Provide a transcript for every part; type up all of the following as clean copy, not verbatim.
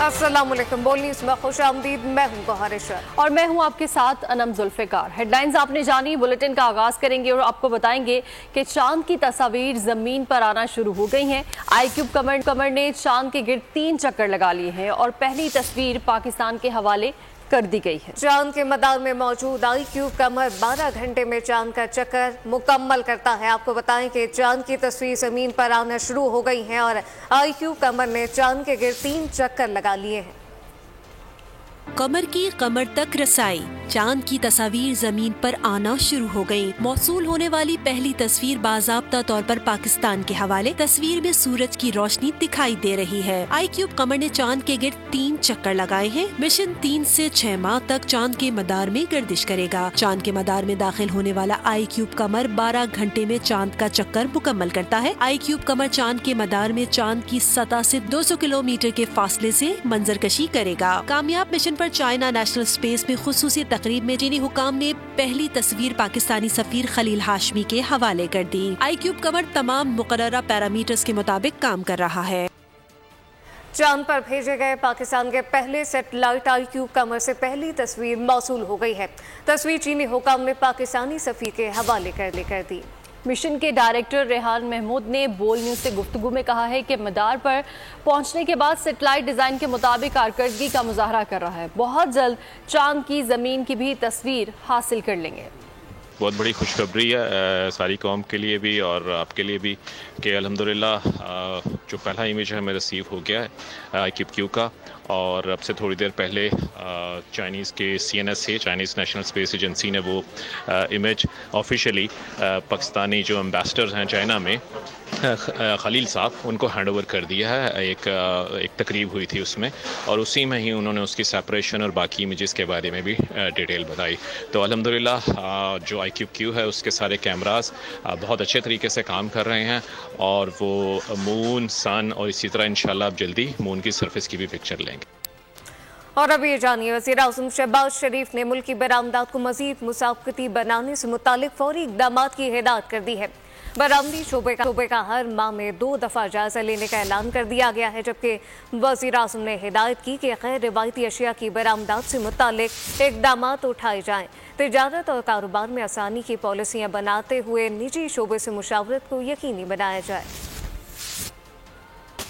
अस्सलामुअलैकुम। बोल न्यूज़ में खुशामदीद। मैं हूं गौहर इशरत और मैं हूं आपके साथ अनम जुल्फिकार। हेडलाइंस आपने जानी, बुलेटिन का आगाज करेंगे और आपको बताएंगे कि चांद की तस्वीर जमीन पर आना शुरू हो गई हैं। आईक्यूब कमर ने चांद के गिर्द 3 चक्कर लगा लिए हैं और पहली तस्वीर पाकिस्तान के हवाले कर दी गई है। चांद के मदार में मौजूद आईक्यूब कमर 12 घंटे में चांद का चक्कर मुकम्मल करता है। आपको बताएं कि चांद की तस्वीर जमीन पर आना शुरू हो गई है और आईक्यूब कमर ने चांद के गिर्द 3 चक्कर लगा लिए हैं। कमर की कमर तक रसाई, चांद की तस्वीर जमीन पर आना शुरू हो गयी। मौसूल होने वाली पहली तस्वीर बाज़ाब्ता तौर पर पाकिस्तान के हवाले। तस्वीर में सूरज की रोशनी दिखाई दे रही है। आईक्यूब कमर ने चांद के गिर्द 3 चक्कर लगाए हैं। मिशन 3 से 6 माह तक चांद के मदार में गर्दिश करेगा। चांद के मदार में दाखिल होने वाला आईक्यूब कमर 12 घंटे में चांद का चक्कर मुकम्मल करता है। आईक्यूब कमर चांद के मदार में चांद की सतह से 200 किलोमीटर के फासले से मंजरकशी करेगा। कामयाब मिशन पर चाइना नेशनल स्पेस में खुसूसी तकरीब में चीनी हुकाम ने पहली तस्वीर पाकिस्तानी सफीर खलील हाशमी के हवाले कर दी। आईक्यूब कमर तमाम मुकर्ररा पैरामीटर्स के मुताबिक काम कर रहा है। चांद पर भेजे गए पाकिस्तान के पहले सैटेलाइट आईक्यूब कमर से पहली तस्वीर मौसूल हो गई है। तस्वीर चीनी हुकाम ने पाकिस्तानी सफीर के हवाले कर दी। मिशन के डायरेक्टर रेहान महमूद ने बोल न्यूज से गुफ्तगू में कहा है कि मदार पर पहुंचने के बाद सैटेलाइट डिजाइन के मुताबिक कारकर्दगी का मुजाहरा कर रहा है। बहुत जल्द चांद की जमीन की भी तस्वीर हासिल कर लेंगे। बहुत बड़ी खुशखबरी है सारी कौम के लिए भी और आपके लिए भी कि अल्हम्दुलिल्लाह जो पहला इमेज है हमें रिसीव हो गया है आईक्यूब का। और अब से थोड़ी देर पहले चाइनीज़ के CNS से, चाइनीज़ नेशनल स्पेस एजेंसी ने वो इमेज ऑफिशियली पाकिस्तानी जो एम्बेसडर हैं चाइना में खलील साहब, उनको हैंड ओवर कर दिया है। एक तकरीब हुई थी उसमें और उसी में ही उन्होंने उसकी सेपरेशन और बाकी इमेजेस के बारे में भी डिटेल बताई। तो अल्हम्दुलिल्लाह जो आईक्यूब है उसके सारे कैमरास बहुत अच्छे तरीके से काम कर रहे हैं और वो मून, सन और इसी तरह इंशाल्लाह अब जल्दी मून की सरफेस की भी पिक्चर लेंगे। और अब ये जानिए, वज़ीर-ए-आज़म शहबाज शरीफ ने मुल्की बरामदात को मज़ीद मुसाफ़कती बनाने से मुतालिक फौरी इक़दामात की हिदायत कर दी है। बरामदी शोबे का हर माह में 2 दफ़ा जायजा लेने का ऐलान कर दिया गया है, जबकि वज़ीर-ए-आज़म ने हिदायत की कि गैर रिवायती अशिया की बरामदात से मुतालिक इक़दामात उठाए जाएँ। तिजारत और कारोबार में आसानी की पॉलिसियाँ बनाते हुए निजी शोबे से मुशावरत को यकीनी बनाया जाए।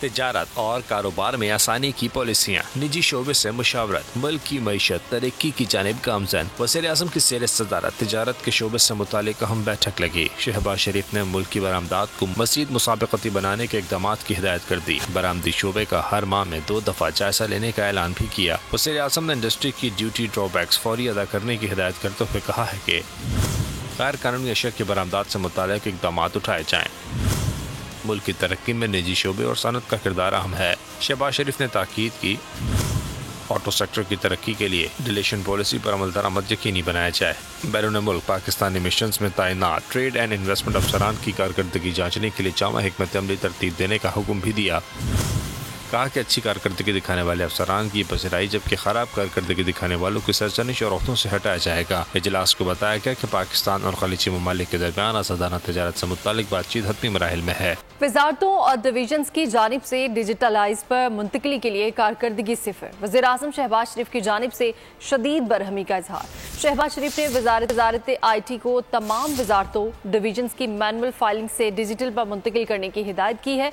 तिजारत और कारोबार में आसानी की पॉलिसियाँ, निजी शोबे से मुशावरत, मुल्क की मईशत तरक्की की जानिब गामजन। वज़ीर-ए-आज़म की ज़ेर सदारत तिजारत के शोबे से मुतालिक अहम बैठक लगी। शहबाज शरीफ ने मुल्क की बरामदात को मज़ीद मुसाबकती बनाने के इक़दामात की हिदायत कर दी। बरामदी शोबे का हर माह में 2 दफ़ा जायजा लेने का ऐलान भी किया। वज़ीर-ए-आज़म ने इंडस्ट्री की ड्यूटी ड्रॉबैक्स फौरी अदा करने की हिदायत करते हुए कहा है कि गैर कानूनी अशिया की बरामदात से मुतालिक इक़दामात उठाए जाएँ। मुल्क की तरक्की में निजी शोबे और सनत का किरदार अहम है। शहबाज शरीफ ने ताकीद की ऑटो सेक्टर की तरक्की के लिए डिलेशन पॉलिसी पर अमल दरामद यकीनी बनाया जाए। बैरून मुल्क पाकिस्तानी मिशंस में तैनात ट्रेड एंड इन्वेस्टमेंट अफसरान की कारकर्दगी जांचने के लिए जामा हिकमत अमली तरतीब देने का हुक्म भी दिया। कहा कि अच्छी कारकर्दगी दिखाने वाले अफसरान की पसराई, जबकि खराब कारकर्दगी दिखाने वालों की सरजनिश और औहदों से हटाया जाएगा। इजलास को बताया गया कि पाकिस्तान और खलीजी ममालिक के दरमियान आज़ादाना तिजारत से मुतालिक बातचीत हतमी मराहिल में है। वजारतों और डिवीजन की जानिब से डिजिटलाइज पर मुंतकली के लिए कारकर्दगी सिफर। वज़ीर-ए-आज़म शहबाज शरीफ की जानिब से शदीद बरहमी का इजहार। शहबाज शरीफ ने वजारत IT को तमाम वजारतों डिवीजन की मैनुअल फाइलिंग से डिजिटल पर मुंतकिल करने की हिदायत की है।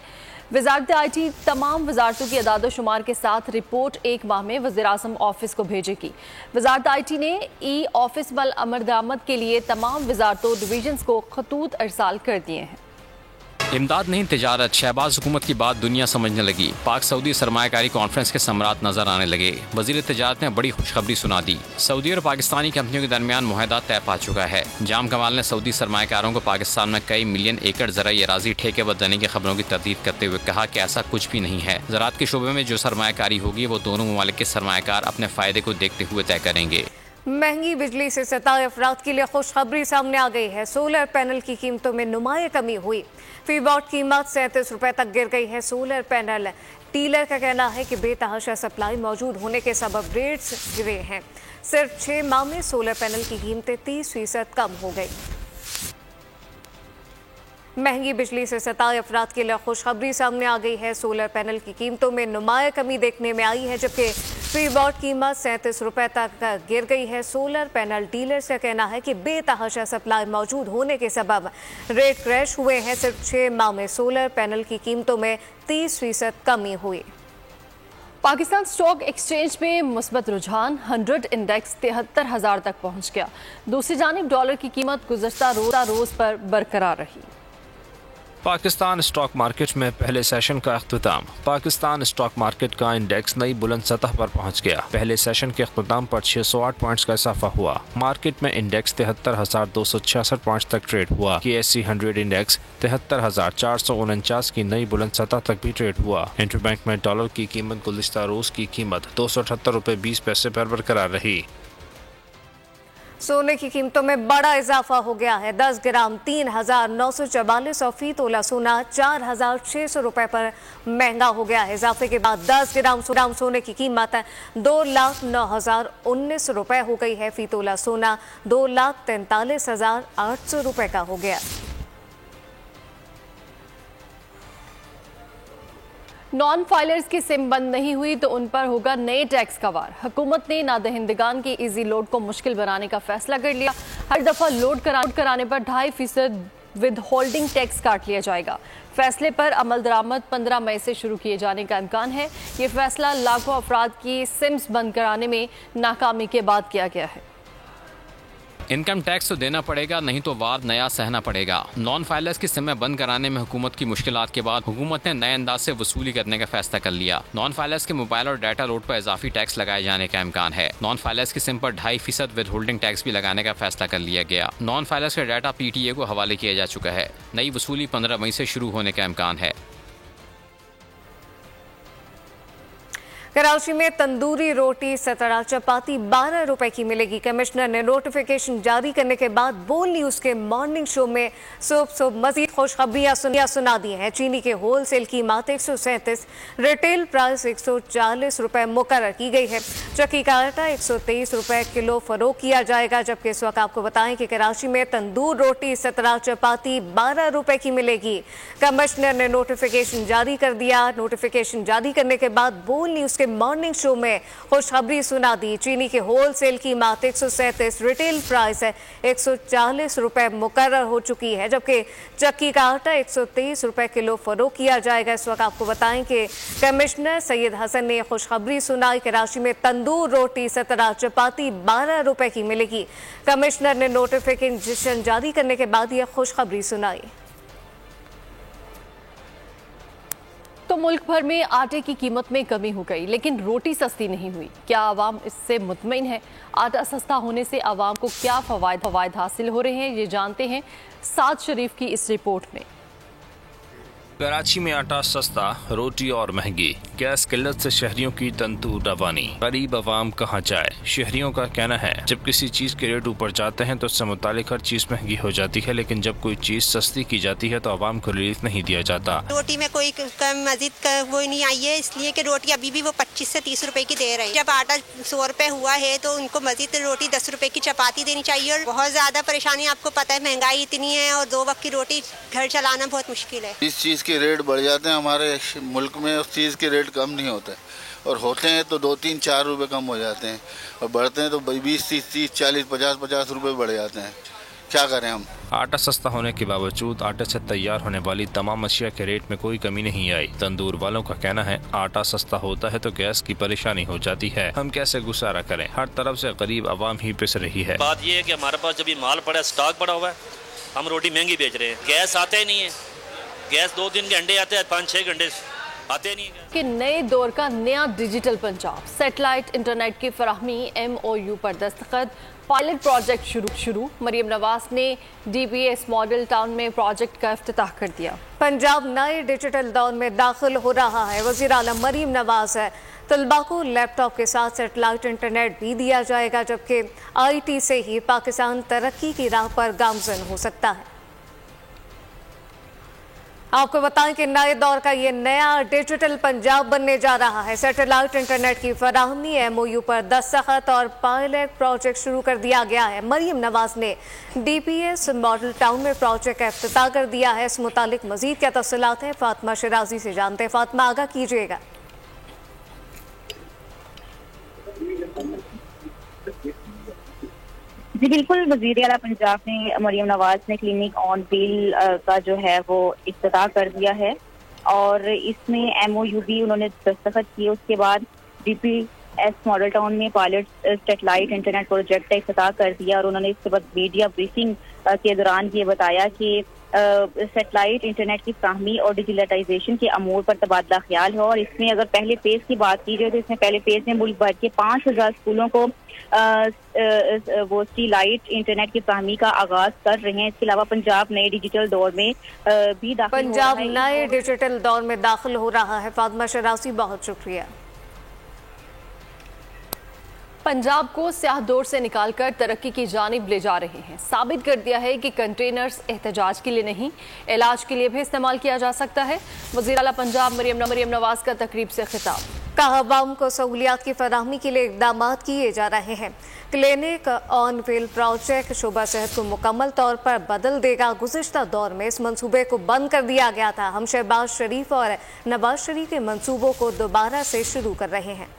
वजारत IT तमाम वजारतों की अदाद-ओ-शुमार के साथ रिपोर्ट 1 माह में वज़ीर-ए-आज़म ऑफिस को भेजेगी। वजारत IT ने ऑफिस बल अमर दरामद के लिए तमाम वजारतों डिवीजन को खतूत अरसाल कर दिए हैं। इमदाद नहीं तिजारत, शहबाज हुकूमत की बात दुनिया समझने लगी। पाक सऊदी सरमायाकारी कॉन्फ्रेंस के समरात नजर आने लगे। वजीर तिजारत ने बड़ी खुशखबरी सुना दी। सऊदी और पाकिस्तानी कंपनियों के दरमियान मुआहदा तय पा चुका है। जाम कमाल ने सऊदी सरमायाकारों को पाकिस्तान में कई मिलियन एकड़ ज़राई अराजी ठेके पर देने की खबरों की तरदीद करते हुए कहा कि ऐसा कुछ भी नहीं है। ज़राअत के शोबे में जो सरमायाकारी होगी वो दोनों ममालिक के सरमायाकार अपने फायदे को देखते हुए तय करेंगे। महंगी बिजली से सताए अफराद के लिए खुशखबरी सामने आ गई है। सोलर पैनल की कीमतों में नुमाया कमी हुई। फी वॉट कीमत 37 रुपए तक गिर गई है। सोलर पैनल डीलर का कहना है कि बेतहाशा सप्लाई मौजूद होने के सबब रेट्स गिरे हैं। सिर्फ 6 माह में सोलर पैनल की कीमतें 30% कम हो गई। महंगी बिजली से सताए अफराद के लिए खुशखबरी सामने आ गई है। सोलर पैनल की कीमतों में नुमाया कमी देखने में आई है, जबकि फी वॉट कीमत 37 रुपए तक गिर गई है। सोलर पैनल डीलर्स का कहना है कि बेतहाशा सप्लाई मौजूद होने के सबब रेट क्रैश हुए हैं। सिर्फ 6 माह में सोलर पैनल की कीमतों में 30% कमी हुई। पाकिस्तान स्टॉक एक्सचेंज में मुस्बत रुझान, 100 इंडेक्स 73,000 तक पहुंच गया। दूसरी जानिब डॉलर की कीमत गुज़श्ता रोज पर बरकरार रही। पाकिस्तान स्टॉक मार्केट में पहले सेशन का अख्तिताम। पाकिस्तान स्टॉक मार्केट का इंडेक्स नई बुलंद सतह पर पहुंच गया। पहले सेशन के अख्तिताम पर 608 पॉइंट्स का इजाफा हुआ। मार्केट में इंडेक्स 73,266 पॉइंट्स तक ट्रेड हुआ। KSE 100 इंडेक्स 73,449 की नई बुलंद सतह तक भी ट्रेड हुआ। इंटरबैंक में डॉलर की कीमत गुज़श्ता रोज की कीमत 278 रुपए 20 पैसे पर बरकरार रही। सोने की कीमतों में बड़ा इजाफा हो गया है। 10 ग्राम 3,944 और फी तोला सोना 4,600 रुपए पर महंगा हो गया है। इजाफे के बाद 10 ग्राम सोने की कीमत 2,09,019 रुपए हो गई है। फी तोला सोना 2,43,800 रुपए का हो गया। नॉन फाइलर्स की सिम बंद नहीं हुई तो उन पर होगा नए टैक्स का वार। हुकूमत ने नादहिंदगान की इजी लोड को मुश्किल बनाने का फैसला कर लिया। हर दफा लोड कराने पर 2.5% विद होल्डिंग टैक्स काट लिया जाएगा। फैसले पर अमल दरामद 15 मई से शुरू किए जाने का इम्कान है। ये फैसला लाखों अफराद की सिम्स बंद कराने में नाकामी के बाद किया गया है। इनकम टैक्स तो देना पड़ेगा, नहीं तो वार नया सहना पड़ेगा। नॉन फाइलर्स की सिमें बंद कराने में हुकूमत की मुश्किलात के बाद हुकूमत ने नए अंदाज से वसूली करने का फैसला कर लिया। नॉन फाइलर्स के मोबाइल और डाटा लोड पर इजाफी टैक्स लगाए जाने का इम्कान है। नॉन फाइलर्स की सिम पर 2.5% विद होल्डिंग टैक्स भी लगाने का फैसला कर लिया गया। नॉन फाइलर्स का डाटा PTA को हवाले किया जा चुका है। नई वसूली 15 मई से शुरू होने का इम्कान है। कराची में तंदूरी रोटी 17 चपाती 12 रुपए की मिलेगी। कमिश्नर ने नोटिफिकेशन जारी करने के बाद बोल न्यूज के मॉर्निंग शो में सुबह मजीद खुशखबरियां सुना दी हैं। चीनी के होलसेल कीमत 137, रिटेल प्राइस 140 रुपए मुकर्रर की गई है। चक्की का आटा 123 रुपए किलो फरोख्त किया जाएगा। जबकि इस वक्त आपको बताएं कि कराची में तंदूर रोटी 17 चपाती 12 रुपए की मिलेगी। कमिश्नर ने नोटिफिकेशन जारी कर दिया। नोटिफिकेशन जारी करने के बाद बोल न्यूज के मॉर्निंग शो में खुशखबरी सुना दी। चीनी के होलसेल कीमत 137, रिटेल प्राइस 140 रुपए मुकर्रर हो चुकी है। जबकि चक्की का आटा 123 रुपए किलो फरोख्त किया जाएगा। इस वक्त आपको बताएं कि कमिश्नर सैयद हसन ने खुशखबरी सुनाई। कराची में तंदूर रोटी 17 चपाती 12 रुपए की मिलेगी। कमिश्नर ने नोटिफिकेशन जारी करने के बाद यह खुशखबरी सुनाई। तो मुल्क भर में आटे की कीमत में कमी हो गई, लेकिन रोटी सस्ती नहीं हुई। क्या आवाम इससे मुतमईन है? आटा सस्ता होने से आवाम को क्या फवायद हासिल हो रहे हैं, ये जानते हैं साद शरीफ की इस रिपोर्ट में। कराची में आटा सस्ता, रोटी और महंगी। गैस किल्लत से शहरियों की तंतु रवानी। गरीब आवाम कहाँ जाए? शहरियों का कहना है जब किसी चीज के रेट ऊपर जाते हैं तो उससे मुतालिक हर चीज महंगी हो जाती है, लेकिन जब कोई चीज सस्ती की जाती है तो आवाम को रिलीफ नहीं दिया जाता। रोटी में कोई मजीद वो नहीं आई है, इसलिए कि रोटी अभी भी वो 25 से 30 रुपए की दे रहे हैं। जब आटा 100 रुपए हुआ है तो उनको मजीद रोटी 10 रुपए की चपाती देनी चाहिए। और बहुत ज्यादा परेशानी, आपको पता है महंगाई इतनी है और 2 वक्त की रोटी घर चलाना बहुत मुश्किल है। इस चीज के रेट बढ़ जाते हैं हमारे मुल्क में, उस चीज के रेट कम नहीं होते, और होते हैं तो 2, 3, 4 रुपए कम हो जाते हैं, और बढ़ते हैं तो 20, 30, 40, 50 रुपए बढ़ जाते हैं। क्या करें हम? आटा सस्ता होने के बावजूद आटे से तैयार होने वाली तमाम अशिया के रेट में कोई कमी नहीं आई। तंदूर वालों का कहना है आटा सस्ता होता है तो गैस की परेशानी हो जाती है। हम कैसे गुजारा करें? हर तरफ से गरीब आवाम ही पिस रही है। बात यह है कि हमारे पास जब माल पड़ा, स्टॉक पड़ा हुआ है, हम रोटी महंगी बेच रहे हैं। गैस आते ही नहीं है। गैस 2-3 घंटे आते हैं, 5-6 घंटे आते नहीं है। कि नए दौर का नया डिजिटल पंजाब, सैटेलाइट इंटरनेट की फराहमी, MOU पर दस्तखत, पायलट प्रोजेक्ट शुरू। मरियम नवाज ने DBS मॉडल टाउन में प्रोजेक्ट का इफ्तिताह कर दिया। पंजाब नए डिजिटल दौर में दाखिल हो रहा है। वज़ीर आलम मरियम नवाज है तलबा को लैपटॉप के साथ सैटेलाइट इंटरनेट भी दिया जाएगा, जबकि IT से ही पाकिस्तान तरक्की की राह पर गामजन हो सकता है। आपको बताएं कि नए दौर का ये नया डिजिटल पंजाब बनने जा रहा है। सैटेलाइट इंटरनेट की फराहमी MOU पर दस्तखत और पायलट प्रोजेक्ट शुरू कर दिया गया है। मरियम नवाज ने DPS मॉडल टाउन में प्रोजेक्ट का इफ्तिताह कर दिया है। इस मुतालिक मजीद क्या तफसीलात हैं फातिमा शिराजी से जानते हैं। फातिमा, आगाह कीजिएगा। जी बिल्कुल, वज़ीर आला पंजाब ने मरियम नवाज ने क्लिनिक ऑन व्हील का जो है वो इफ्तिताह कर दिया है और इसमें MOU भी उन्होंने दस्तखत किए। उसके बाद DPS मॉडल टाउन में पायलट सैटेलाइट इंटरनेट प्रोजेक्ट का इफ्तिताह कर दिया और उन्होंने इसके बाद मीडिया ब्रीफिंग के दौरान ये बताया कि सैटेलाइट इंटरनेट की फ्राहमी और डिजिटलाइजेशन के अमूर पर तबादला ख्याल है। और इसमें अगर पहले फेज की बात की जाए तो इसमें पहले फेज में मुल्क भर के 5000 स्कूलों को वो सैटेलाइट इंटरनेट की फ्राहमी का आगाज कर रहे हैं। इसके अलावा पंजाब नए डिजिटल दौर में भी दाखिल पंजाब नए डिजिटल दौर में दाखिल हो रहा है। फातिमा शिराजी, बहुत शुक्रिया। पंजाब को स्याह दौर से निकालकर तरक्की की जानिब ले जा रहे हैं। साबित कर दिया है कि कंटेनर्स एहतजाज के लिए नहीं, इलाज के लिए भी इस्तेमाल किया जा सकता है। वज़ीर आला पंजाब मरियम नवाज का तकरीब से खिताब। कहा, अवाम को सहूलियात की फराहमी के लिए इक़दाम किए जा रहे हैं। क्लिनिक ऑन व्हील प्रोजेक्ट शोबा सेहत को मुकम्मल तौर पर बदल देगा। गुज़िश्ता दौर में इस मंसूबे को बंद कर दिया गया था। हम शहबाज शरीफ और नवाज शरीफ के मंसूबों को दोबारा से शुरू कर रहे हैं।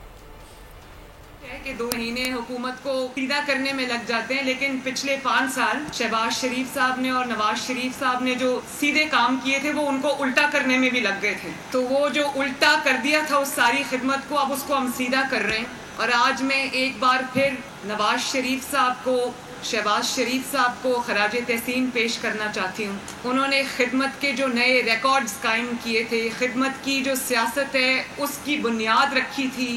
कि 2 महीने हुकूमत को सीधा करने में लग जाते हैं, लेकिन पिछले 5 साल शहबाज शरीफ साहब ने और नवाज शरीफ साहब ने जो सीधे काम किए थे वो उनको उल्टा करने में भी लग गए थे। तो वो जो उल्टा कर दिया था उस सारी खिदमत को, अब उसको हम सीधा कर रहे हैं। और आज मैं एक बार फिर नवाज शरीफ साहब को, शहबाज शरीफ साहब को खराज तहसीन पेश करना चाहती हूँ। उन्होंने खिदमत के जो नए रिकॉर्ड्स कायम किए थे, खिदमत की जो सियासत है उसकी बुनियाद रखी थी।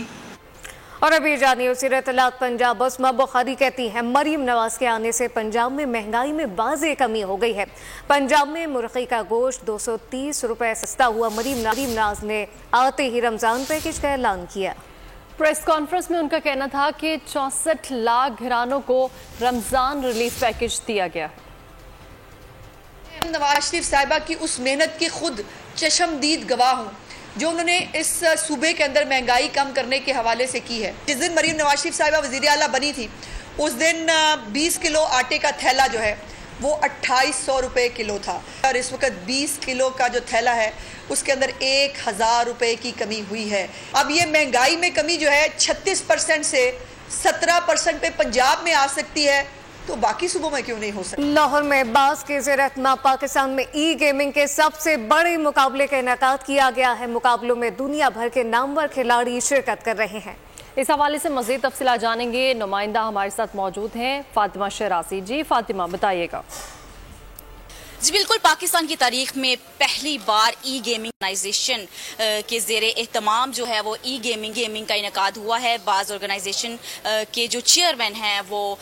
और अभी जानिए वज़ीर इत्तलात पंजाब उस्मा बुखारी कहती हैं, मरियम नवाज के आने से पंजाब में महंगाई में वाज़ेह कमी हो गई है। पंजाब में मुर्गी का गोश्त 230 रुपए सस्ता हुआ। मरियम नवाज ने आते ही रमज़ान पैकेज का ऐलान किया। प्रेस कॉन्फ्रेंस में उनका कहना था कि 64 लाख घरानों को रमज़ान रिलीफ पैकेज दिया गया है। नवाज शरीफ साहिबा की उस मेहनत की खुद चशमदीद गवाह हूँ जो उन्होंने इस सूबे के अंदर महंगाई कम करने के हवाले से की है। जिस दिन मरियम नवाज शरीफ साहिबा वज़ीर आला बनी थी उस दिन 20 किलो आटे का थैला जो है वो 2800 रुपये किलो था और इस वक्त 20 किलो का जो थैला है उसके अंदर 1000 रुपये की कमी हुई है। अब ये महंगाई में कमी जो है 36% से 17% पे पंजाब में आ सकती है, तो बाकी सूबों में क्यों नहीं हो सकता। लाहौर में बास के ज़ेर-ए-एहतमाम पाकिस्तान में गेमिंग के सबसे बड़े मुकाबले का इनेकाद किया गया है। मुकाबलों में दुनिया भर के नामवर खिलाड़ी शिरकत कर रहे हैं। इस हवाले से मज़ीद तफसीलात जानेंगे। नुमाइंदा हमारे साथ मौजूद हैं फातिमा शिराजी। जी फातिमा, बताइएगा। जी बिल्कुल, पाकिस्तान की तारीख में पहली बार गेमिंग ऑर्गेनाइजेशन के ज़ेरे एहतमाम जो है वो गेमिंग का इनेकाद हुआ है। बाज़ ऑर्गेनाइजेशन के जो चेयरमैन हैं वो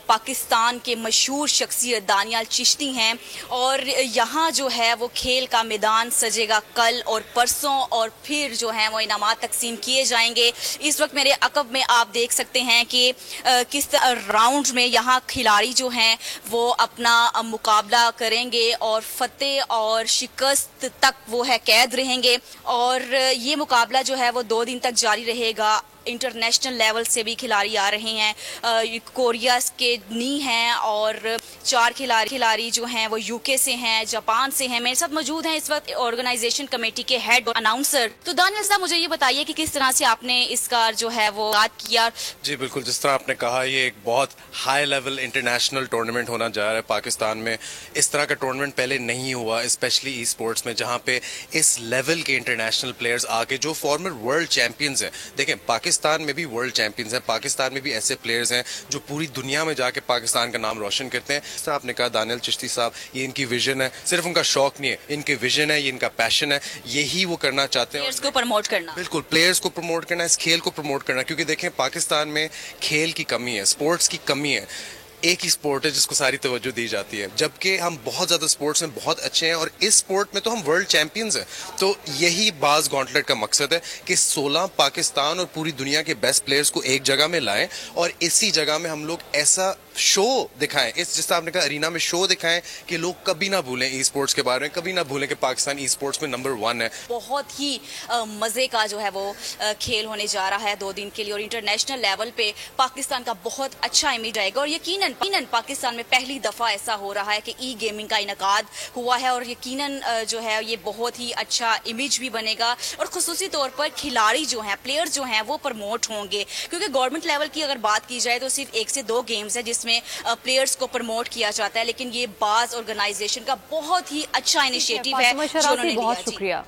पाकिस्तान के मशहूर शख्सियत दानियाल चिश्ती हैं और यहाँ जो है वो खेल का मैदान सजेगा कल और परसों और फिर जो है वो इनामात तकसीम किए जाएंगे। इस वक्त मेरे अकब में आप देख सकते हैं कि किस राउंड में यहाँ खिलाड़ी जो हैं वो अपना मुकाबला करेंगे और फतेह और शिकस्त तक वो है कैद रहेंगे और ये मुकाबला जो है वो 2 दिन तक जारी रहेगा। इंटरनेशनल लेवल से भी खिलाड़ी आ रहे हैं। कोरिया के नी हैं और 4 खिलाड़ी जो हैं वो यूके से हैं, जापान से हैं। मेरे साथ मौजूद हैं इस वक्त ऑर्गेनाइजेशन कमेटी के हेड अनाउंसर। तो दानियल साहब, मुझे ये बताइए कि किस तरह से आपने इसका जो है वो बात किया। जी बिल्कुल, जिस तरह आपने कहा ये एक बहुत हाई लेवल इंटरनेशनल टूर्नामेंट होना जा रहा है पाकिस्तान में। इस तरह का टूर्नामेंट पहले नहीं हुआ, स्पेशली ई स्पोर्ट्स में, जहाँ पे इस लेवल के इंटरनेशनल प्लेयर्स आके जो फॉर्मर वर्ल्ड चैंपियंस हैं। देखें, पाकिस्तान में भी वर्ल्ड चैंपियंस हैं, पाकिस्तान में भी ऐसे प्लेयर्स हैं जो पूरी दुनिया में जाके पाकिस्तान का नाम रोशन करते हैं। जैसा आपने कहा दानियल चिश्ती साहब, ये इनकी विजन है, सिर्फ उनका शौक नहीं है, इनके विजन है, ये इनका पैशन है, यही वो करना चाहते हैं। प्लेयर्स को प्रमोट करना, बिल्कुल प्लेयर्स को प्रमोट करना, इस खेल को प्रमोट करना, क्योंकि देखें पाकिस्तान में खेल की कमी है, स्पोर्ट्स की कमी है। एक ही स्पोर्ट है जिसको सारी तवज्जो दी जाती है, जबकि हम बहुत ज़्यादा स्पोर्ट्स में बहुत अच्छे हैं और इस स्पोर्ट में तो हम वर्ल्ड चैंपियंस हैं। तो यही बाज़ गॉन्टलेट का मकसद है कि 16 पाकिस्तान और पूरी दुनिया के बेस्ट प्लेयर्स को एक जगह में लाएं और इसी जगह में हम लोग ऐसा शो दिखाएं, इस जिस आपने कहा अरीना में शो दिखाएं कि लोग कभी ना भूलें ई स्पोर्ट्स के बारे में, कभी ना भूलें कि पाकिस्तान ई स्पोर्ट्स में नंबर 1 है। बहुत ही मजे का जो है वो खेल होने जा रहा है 2 दिन के लिए और इंटरनेशनल लेवल पे पाकिस्तान का बहुत अच्छा इमेज आएगा और यकीनन पाकिस्तान में पहली दफा ऐसा हो रहा है कि ई गेमिंग का इनकाद हुआ है और यकीनन जो है ये बहुत ही अच्छा इमेज भी बनेगा और खुसूसी तौर पर खिलाड़ी जो हैं, प्लेयर्स जो हैं वो प्रमोट होंगे, क्योंकि गवर्नमेंट लेवल की अगर बात की जाए तो सिर्फ 1 से 2 गेम्स है जिसमें प्लेयर्स को प्रमोट किया जाता है, लेकिन ये बाज ऑर्गेनाइजेशन का बहुत ही अच्छा इनिशिएटिव है जो उन्होंने लिया। बहुत शुक्रिया।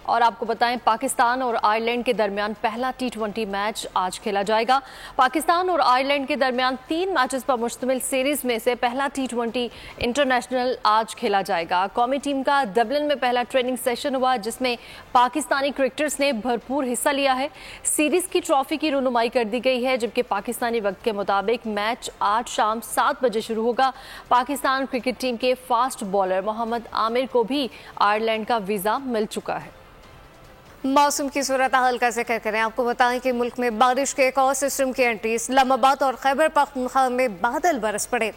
और आपको बताएं, पाकिस्तान और आयरलैंड के दरमियान पहला T20 मैच आज खेला जाएगा। पाकिस्तान और आयरलैंड के दरमियान 3 मैचेस पर मुश्तमिल सीरीज में से पहला T20 इंटरनेशनल आज खेला जाएगा। कौमी टीम का डबलिन में पहला ट्रेनिंग सेशन हुआ जिसमें पाकिस्तानी क्रिकेटर्स ने भरपूर हिस्सा लिया है। सीरीज की ट्रॉफी की रुनुमाई कर दी गई है, जबकि पाकिस्तानी वक्त के मुताबिक मैच आज शाम 7 बजे शुरू होगा। पाकिस्तान क्रिकेट टीम के फास्ट बॉलर मोहम्मद आमिर को भी आयरलैंड का वीज़ा मिल चुका है। मौसम की सूरत हाल का जिक्र करें, आपको बताएं कि मुल्क में बारिश के एक और सिस्टम की एंट्री। इस्लामाबाद और खैबर पख्तूनख्वा में बादल बरस पड़े।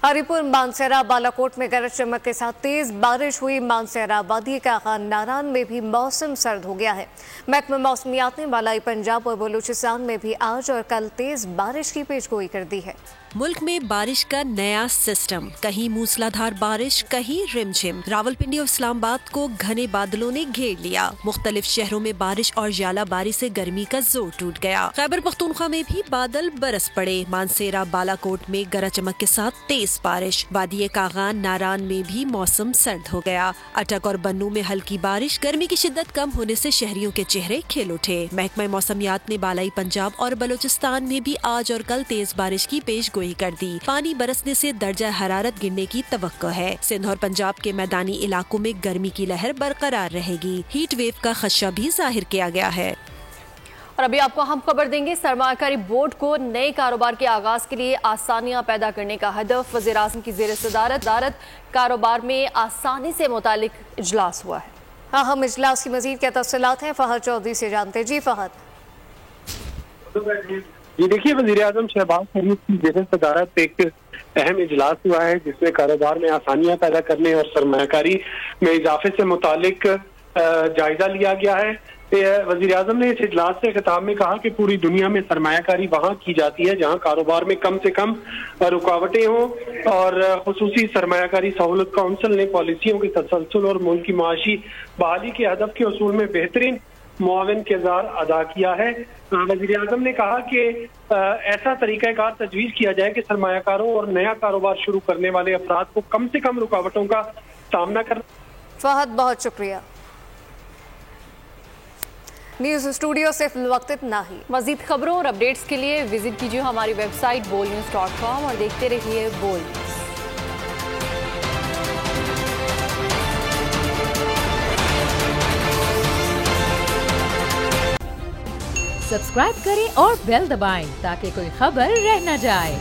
हरीपुर, मानसेरा, बालाकोट में गरज चमक के साथ तेज बारिश हुई। मानसेरा, वादी का खान, नारान में भी मौसम सर्द हो गया है। महकमा मौसमियात ने बालाई पंजाब और बलूचिस्तान में भी आज और कल तेज बारिश की पेशगोई कर दी है। मुल्क में बारिश का नया सिस्टम, कहीं मूसलाधार बारिश, कहीं रिमझिम। रावलपिंडी और इस्लामाबाद को घने बादलों ने घेर लिया। मुख्तलिफ शहरों में बारिश और जालाबारी से गर्मी का जोर टूट गया। खैबर पख्तूनख्वा में भी बादल बरस पड़े। मानसेरा, बालाकोट में गरज चमक के साथ तेज बारिश। वादी कागान, नारान में भी मौसम सर्द हो गया। अटक और बन्नू में हल्की बारिश। गर्मी की शिद्दत कम होने से शहरियों के चेहरे खिल उठे। महकमा मौसमियात ने बालाई पंजाब और बलूचिस्तान में भी आज और कल तेज बारिश की पेशगोई कर दी। पानी बरसने से दर्जा हरारत गिरने की तवक्को है। सिंध और पंजाब के मैदानी इलाकों में गर्मी की लहर बरकरार रहेगी। हीट वेव का खदशा भी जाहिर किया गया है। और अभी आपको हम खबर देंगे, सरमायाकारी बोर्ड को नए कारोबार के आगाज के लिए आसानियां पैदा करने का हदफ। वज़ीर आज़म की ज़ेर सदारत कारोबार में आसानी से मुतालिक इजलास हुआ है। अहम इजलास की मजीद क्या तफसीलात हैं, फहद चौधरी से जानते। जी फहद। जी देखिए, वज़ीर आज़म शहबाज शरीफ की ज़ेर सदारत एक अहम इजलास हुआ है जिसमें कारोबार में आसानियां पैदा करने और सरमायाकारी में इजाफे से मुतालिक जायजा लिया गया है। वज़ीर आज़म ने इस इजलास से खिताब में कहा कि पूरी दुनिया में सरमायाकारी वहाँ की जाती है जहाँ कारोबार में कम से कम रुकावटें हों और खुसूसी सरमायाकारी सहूलत काउंसिल ने पॉलिसियों के तसलसल और मुल्क की माशी बहाली के हदफ के उसूल में बेहतरीन मुआविन किरदार अदा किया है। वज़ीर आज़म ने कहा कि ऐसा तरीक़ाकार तजवीज़ किया जाए कि सरमायाकारों और नया कारोबार शुरू करने वाले अफराद को कम से कम रुकावटों का सामना करना। फहद, बहुत शुक्रिया। न्यूज स्टूडियो से वक्त इतना ही। मजीद खबरों और अपडेट्स के लिए विजिट कीजिए हमारी वेबसाइट bolnews.com और देखते रहिए बोल न्यूज। सब्सक्राइब करें और बेल दबाएं ताकि कोई खबर रह न जाए।